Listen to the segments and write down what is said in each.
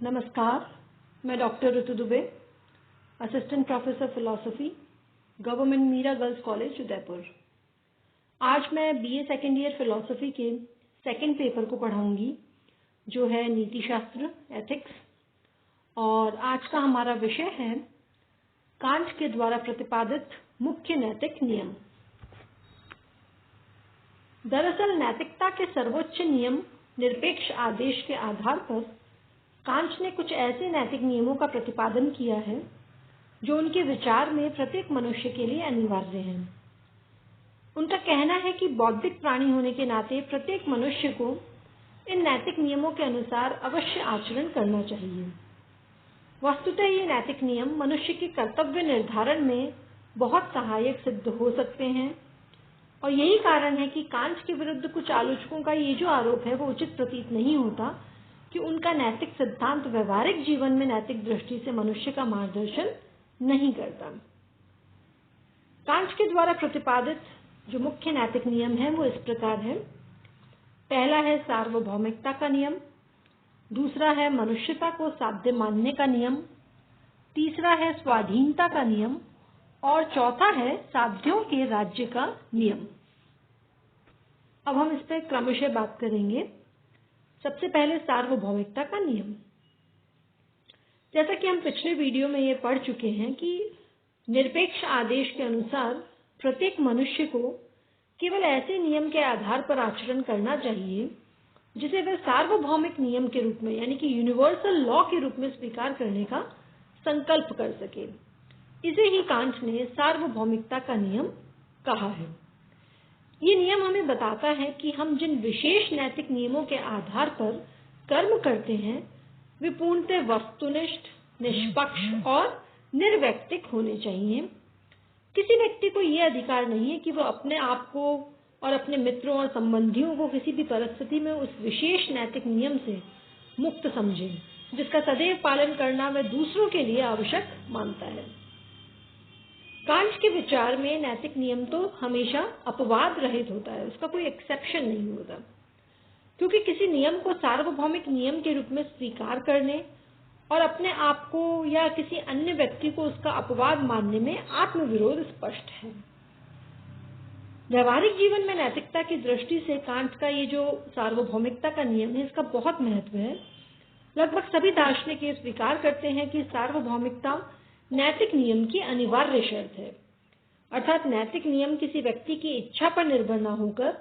नमस्कार, मैं doctor Ritu Dubey, assistant professor philosophy, government Meera girls college Udaipur. आज मैं बीए सेकेंड ईयर फिलॉसफी के सेकेंड पेपर को पढ़ाऊंगी, जो है नीति शास्त्र एथिक्स। और आज का हमारा विषय है कांट के द्वारा प्रतिपादित मुख्य नैतिक नियम। दरअसल नैतिकता के सर्वोच्च नियम निरपेक्ष आदेश के आधार पर कांट ने कुछ ऐसे नैतिक नियमों का प्रतिपादन किया है जो उनके विचार में प्रत्येक मनुष्य के लिए अनिवार्य हैं। उनका कहना है कि बौद्धिक प्राणी होने के नाते प्रत्येक मनुष्य को इन नैतिक नियमों के अनुसार अवश्य आचरण करना चाहिए। वस्तुतः ये नैतिक नियम मनुष्य के कर्तव्य निर्धारण में बहुत सहायक सिद्ध हो सकते हैं, और यही कारण है कि कांट के विरुद्ध कुछ आलोचकों का ये जो आरोप है वो उचित प्रतीत नहीं होता कि उनका नैतिक सिद्धांत व्यवहारिक जीवन में नैतिक दृष्टि से मनुष्य का मार्गदर्शन नहीं करता। कांट के द्वारा प्रतिपादित जो मुख्य नैतिक नियम है वो इस प्रकार है। पहला है सार्वभौमिकता का नियम, दूसरा है मनुष्यता को साध्य मानने का नियम, तीसरा है स्वाधीनता का नियम, और चौथा है साध्यों के राज्य का नियम। अब हम इस पर क्रमशः बात करेंगे। सबसे पहले सार्वभौमिकता का नियम। जैसा कि हम पिछले वीडियो में ये पढ़ चुके हैं कि निरपेक्ष आदेश के अनुसार प्रत्येक मनुष्य को केवल ऐसे नियम के आधार पर आचरण करना चाहिए जिसे वह सार्वभौमिक नियम के रूप में यानी कि यूनिवर्सल लॉ के रूप में स्वीकार करने का संकल्प कर सके। इसे ही कांट ने सार्वभौमिकता का नियम कहा है। ये नियम हमें बताता है कि हम जिन विशेष नैतिक नियमों के आधार पर कर्म करते हैं वे पूर्णतः वस्तुनिष्ठ, निष्पक्ष और निर्वैयक्तिक होने चाहिए। किसी व्यक्ति को यह अधिकार नहीं है कि वह अपने आप को और अपने मित्रों और संबंधियों को किसी भी परिस्थिति में उस विशेष नैतिक नियम से मुक्त समझे जिसका सदैव पालन करना वह दूसरों के लिए आवश्यक मानता है। कांट के विचार में नैतिक नियम तो हमेशा अपवाद रहित होता है, उसका कोई एक्सेप्शन नहीं होता, क्योंकि किसी नियम को सार्वभौमिक नियम के रूप में स्वीकार करने और अपने आप को या किसी अन्य व्यक्ति को उसका अपवाद मानने में आत्मविरोध स्पष्ट है। व्यवहारिक जीवन में नैतिकता की दृष्टि से कांट का ये जो सार्वभौमिकता का नियम है इसका बहुत महत्व है। लगभग सभी दार्शनिक ये स्वीकार करते हैं कि सार्वभौमिकता नैतिक नियम की अनिवार्य शर्त है, अर्थात नैतिक नियम किसी व्यक्ति की इच्छा पर निर्भर न होकर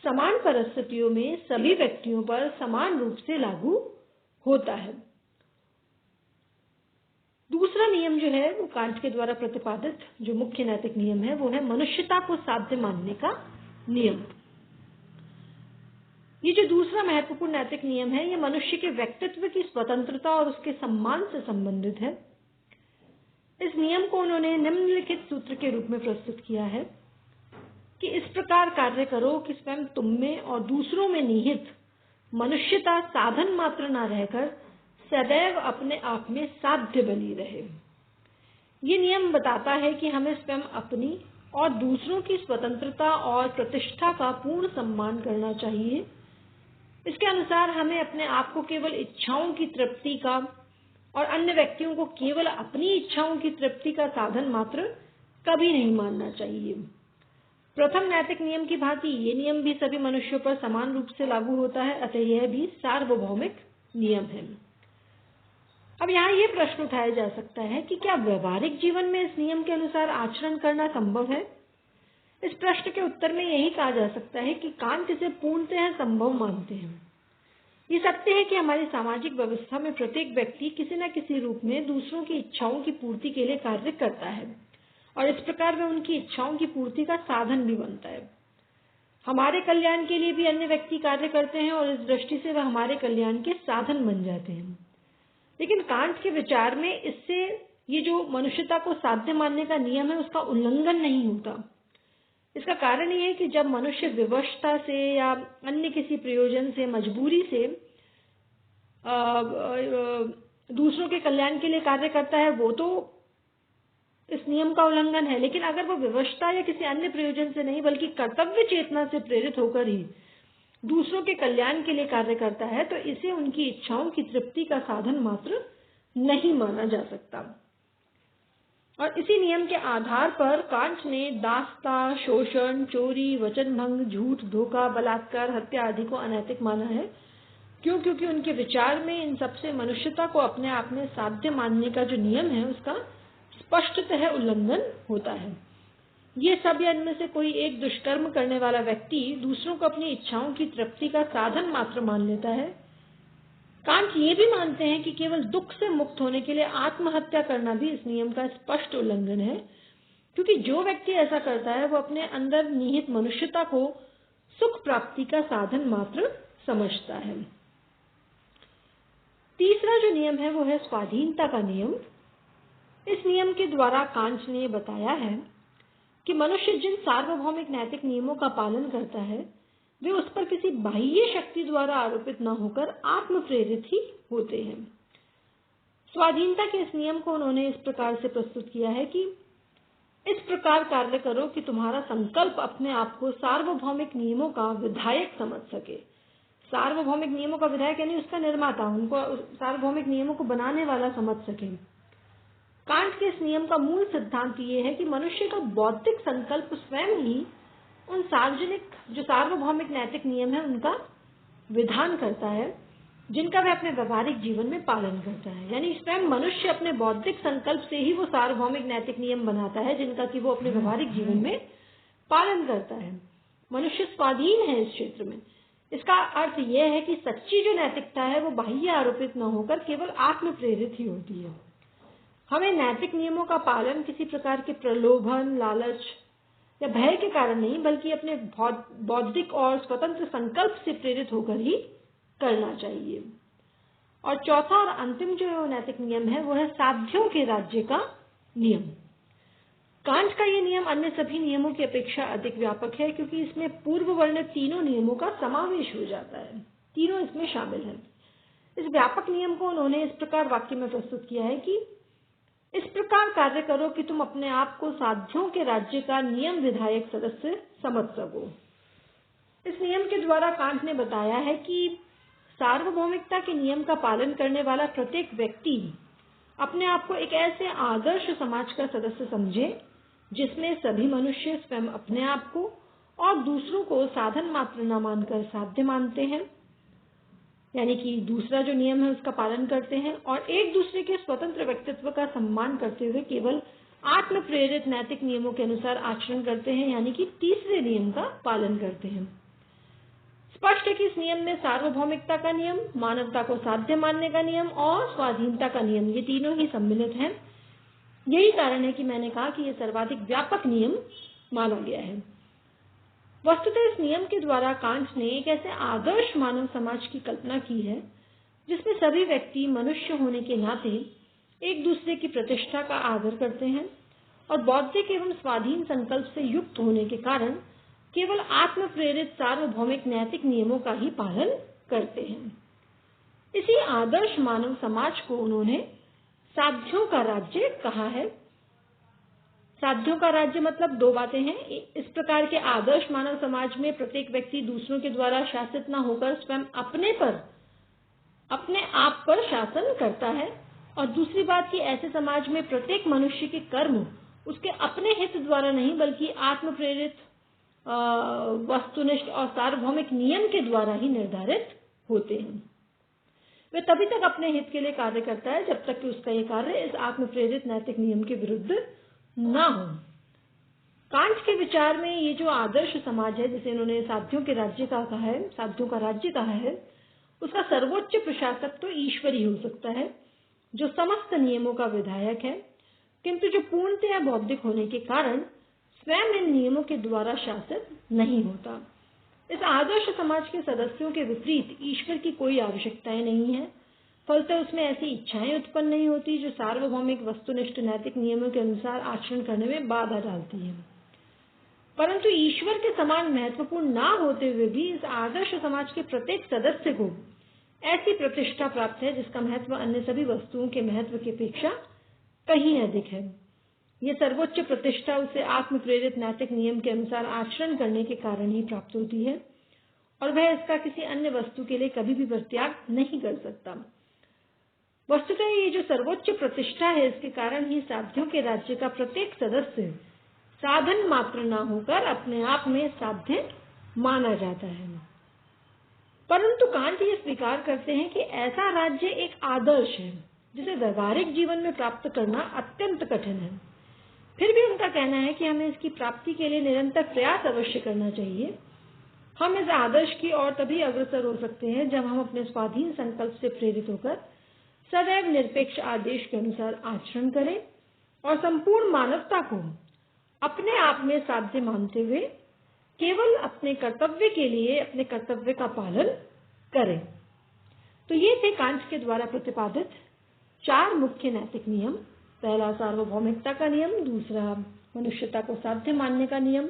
समान परिस्थितियों में सभी व्यक्तियों पर समान रूप से लागू होता है। दूसरा नियम जो है वो कांट के द्वारा प्रतिपादित जो मुख्य नैतिक नियम है वो है मनुष्यता को साध्य मानने का नियम। ये जो दूसरा महत्वपूर्ण नैतिक नियम है ये मनुष्य के व्यक्तित्व की स्वतंत्रता और उसके सम्मान से संबंधित है। इस नियम को उन्होंने निम्नलिखित सूत्र के रूप में प्रस्तुत किया है कि इस प्रकार कार्य करो कि स्वयं तुम में और दूसरों में निहित मनुष्यता साधन मात्र न रहकर सदैव अपने आप में साध्य बनी रहे। ये नियम बताता है कि हमें स्वयं अपनी और दूसरों की स्वतंत्रता और प्रतिष्ठा का पूर्ण सम्मान करना चाहिए। इसके अनुसार हमें अपने आप को केवल इच्छाओं की तृप्ति का और अन्य व्यक्तियों को केवल अपनी इच्छाओं की तृप्ति का साधन मात्र कभी नहीं मानना चाहिए। प्रथम नैतिक नियम की भांति ये नियम भी सभी मनुष्यों पर समान रूप से लागू होता है, अतः यह भी सार्वभौमिक नियम है। अब यहाँ ये प्रश्न उठाया जा सकता है कि क्या व्यवहारिक जीवन में इस नियम के अनुसार आचरण करना संभव है? इस प्रश्न के उत्तर में यही कहा जा सकता है कि कांट इसे पूर्णतः संभव मानते हैं। ये सत्य है कि हमारी सामाजिक व्यवस्था में प्रत्येक व्यक्ति किसी न किसी रूप में दूसरों की इच्छाओं की पूर्ति के लिए कार्य करता है और इस प्रकार वह उनकी इच्छाओं की पूर्ति का साधन भी बनता है। हमारे कल्याण के लिए भी अन्य व्यक्ति कार्य करते हैं और इस दृष्टि से वह हमारे कल्याण के साधन बन जाते हैं। लेकिन कांट के विचार में इससे ये जो मनुष्यता को साध्य मानने का नियम है उसका उल्लंघन नहीं होता। इसका कारण ये है कि जब मनुष्य विवशता से या अन्य किसी प्रयोजन से मजबूरी से दूसरों के कल्याण के लिए कार्य करता है वो तो इस नियम का उल्लंघन है, लेकिन अगर वो विवशता या किसी अन्य प्रयोजन से नहीं बल्कि कर्तव्य चेतना से प्रेरित होकर ही दूसरों के कल्याण के लिए कार्य करता है तो इसे उनकी इच्छाओं की तृप्ति का साधन मात्र नहीं माना जा सकता। और इसी नियम के आधार पर कांट ने दासता, शोषण, चोरी, वचनभंग, झूठ, धोखा, बलात्कार, हत्या आदि को अनैतिक माना है। क्यों? क्योंकि उनके विचार में इन सबसे मनुष्यता को अपने आप में साध्य मानने का जो नियम है उसका स्पष्टतः उल्लंघन होता है। ये सब या इनमें से कोई एक दुष्कर्म करने वाला व्यक्ति दूसरों को अपनी इच्छाओं की तृप्ति का साधन मात्र मान लेता है। कांट ये भी मानते हैं कि केवल दुख से मुक्त होने के लिए आत्महत्या करना भी इस नियम का स्पष्ट उल्लंघन है, क्योंकि जो व्यक्ति ऐसा करता है वो अपने अंदर निहित मनुष्यता को सुख प्राप्ति का साधन मात्र समझता है। तीसरा जो नियम है वो है स्वाधीनता का नियम। इस नियम के द्वारा कांट ने बताया है कि मनुष्य जिन सार्वभौमिक नैतिक नियमों का पालन करता है वे उस पर किसी बाह्य शक्ति द्वारा आरोपित न होकर आत्म प्रेरित ही होते हैं। स्वाधीनता के इस नियम को उन्होंने इस प्रकार से प्रस्तुत किया है कि इस प्रकार कार्य करो कि तुम्हारा संकल्प अपने आप को सार्वभौमिक नियमों का विधायक समझ सके। सार्वभौमिक नियमों का विधायक यानी उसका निर्माता, उनको सार्वभौमिक नियमों को बनाने वाला समझ सके। कांट के इस नियम का मूल सिद्धांत ये है कि मनुष्य का बौद्धिक संकल्प स्वयं ही उन सार्वजनिक जो सार्वभौमिक नैतिक नियम है उनका विधान करता है, जिनका वह अपने व्यवहारिक जीवन में पालन करता है। यानी स्वयं मनुष्य अपने बौद्धिक संकल्प से ही वो सार्वभौमिक नैतिक नियम बनाता है जिनका कि वो अपने व्यवहारिक जीवन में पालन करता है। मनुष्य स्वाधीन है इस क्षेत्र में। इसका अर्थ यह है कि सच्ची जो नैतिकता है वो बाह्य आरोपित न होकर केवल आत्म प्रेरित ही होती है। हमें नैतिक नियमों का पालन किसी प्रकार के प्रलोभन, लालच या भय के कारण नहीं, बल्कि अपने बौद्धिक और स्वतंत्र संकल्प से प्रेरित होकर ही करना चाहिए। और चौथा और अंतिम जो नैतिक नियम है वो है साध्यों के राज्य का नियम। कांट का ये नियम अन्य सभी नियमों की अपेक्षा अधिक व्यापक है, क्योंकि इसमें पूर्व वर्णित तीनों नियमों का समावेश हो जाता है। तीनों इसमें शामिल हैं। इस व्यापक नियम को उन्होंने इस प्रकार वाक्य में प्रस्तुत किया है कि इस प्रकार कार्य करो कि तुम अपने आप को साध्यों के राज्य का नियम विधायक सदस्य समझ सको। इस नियम के द्वारा कांट ने बताया है कि सार्वभौमिकता के नियम का पालन करने वाला प्रत्येक व्यक्ति अपने आप को एक ऐसे आदर्श समाज का सदस्य समझे जिसमें सभी मनुष्य स्वयं अपने आप को और दूसरों को साधन मात्र न मानकर साध्य मानते हैं, यानी कि दूसरा जो नियम है उसका पालन करते हैं और एक दूसरे के स्वतंत्र व्यक्तित्व का सम्मान करते हुए केवल आत्म प्रेरित नैतिक नियमों के अनुसार आचरण करते हैं, यानी कि तीसरे नियम का पालन करते हैं। स्पष्ट है कि इस नियम में सार्वभौमिकता का नियम, मानवता को साध्य मानने का नियम और स्वाधीनता का नियम, ये तीनों ही सम्मिलित हैं। यही कारण है कि मैंने कहा कि यह सर्वाधिक व्यापक नियम माना गया है। वस्तुतः इस नियम के द्वारा कांट ने एक ऐसे आदर्श मानव समाज की कल्पना की है जिसमें सभी व्यक्ति मनुष्य होने के नाते एक दूसरे की प्रतिष्ठा का आदर करते हैं और बौद्धिक एवं स्वाधीन संकल्प से युक्त होने के कारण केवल आत्म प्रेरित सार्वभौमिक नैतिक नियमों का ही पालन करते हैं। इसी आदर्श मानव समाज को उन्होंने साध्यों का राज्य कहा है। साध्यों का राज्य मतलब दो बातें हैं। इस प्रकार के आदर्श मानव समाज में प्रत्येक व्यक्ति दूसरों के द्वारा शासित न होकर स्वयं अपने आप पर शासन करता है, और दूसरी बात कि ऐसे समाज में प्रत्येक मनुष्य के कर्म उसके अपने हित द्वारा नहीं बल्कि आत्म प्रेरित वस्तुनिष्ठ और सार्वभौमिक नियम के द्वारा ही निर्धारित होते हैं। वह तभी तक अपने हित के लिए कार्य करता है जब तक कि उसका यह कार्य इस आत्म प्रेरित नैतिक नियम के विरुद्ध ना हो। कांट के विचार में ये जो आदर्श समाज है जिसे इन्होंने साध्यों के राज्य का कहा है, साध्यों का राज्य कहा है, उसका सर्वोच्च प्रशासक तो ईश्वर ही हो सकता है जो समस्त नियमों का विधायक है, किंतु जो पूर्णतया बौद्धिक होने के कारण स्वयं इन नियमों के द्वारा शासित नहीं होता। इस आदर्श समाज के सदस्यों के विपरीत ईश्वर की कोई आवश्यकताएं नहीं है। फलतः उसमें ऐसी इच्छाएं उत्पन्न नहीं होती जो सार्वभौमिक वस्तुनिष्ठ नैतिक नियमों के अनुसार आचरण करने में बाधा डालती है। परंतु ईश्वर के समान महत्वपूर्ण ना होते हुए भी इस आदर्श समाज के प्रत्येक सदस्य को ऐसी प्रतिष्ठा प्राप्त है जिसका महत्व अन्य सभी वस्तुओं के महत्व की अपेक्षा कहीं अधिक है। यह सर्वोच्च प्रतिष्ठा उसे आत्म प्रेरित नैतिक नियम के अनुसार आचरण करने के कारण ही प्राप्त होती है, और वह इसका किसी अन्य वस्तु के लिए कभी भी परित्याग नहीं कर सकता। वस्तुतः ये जो सर्वोच्च प्रतिष्ठा है, इसके कारण ही साध्यों के राज्य का प्रत्येक सदस्य साधन मात्र न होकर अपने आप में साध्य माना जाता है। परंतु कांट ये स्वीकार करते हैं कि ऐसा राज्य एक आदर्श है जिसे व्यवहारिक जीवन में प्राप्त करना अत्यंत कठिन है। फिर भी उनका कहना है कि हमें इसकी प्राप्ति के लिए निरंतर प्रयास अवश्य करना चाहिए। हम इस आदर्श की ओर तभी अग्रसर हो सकते हैं जब हम अपने स्वाधीन संकल्प से प्रेरित होकर सदैव निरपेक्ष आदेश के अनुसार आचरण करें और संपूर्ण मानवता को अपने आप में साध्य मानते हुए केवल अपने कर्तव्य के लिए अपने कर्तव्य का पालन करें। तो ये थे कांट के द्वारा प्रतिपादित 4 मुख्य नैतिक नियम। पहला सार्वभौमिकता का नियम, दूसरा मनुष्यता को साध्य मानने का नियम,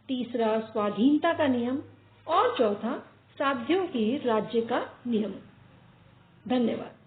तीसरा स्वाधीनता का नियम और चौथा साध्यों के राज्य का नियम। धन्यवाद।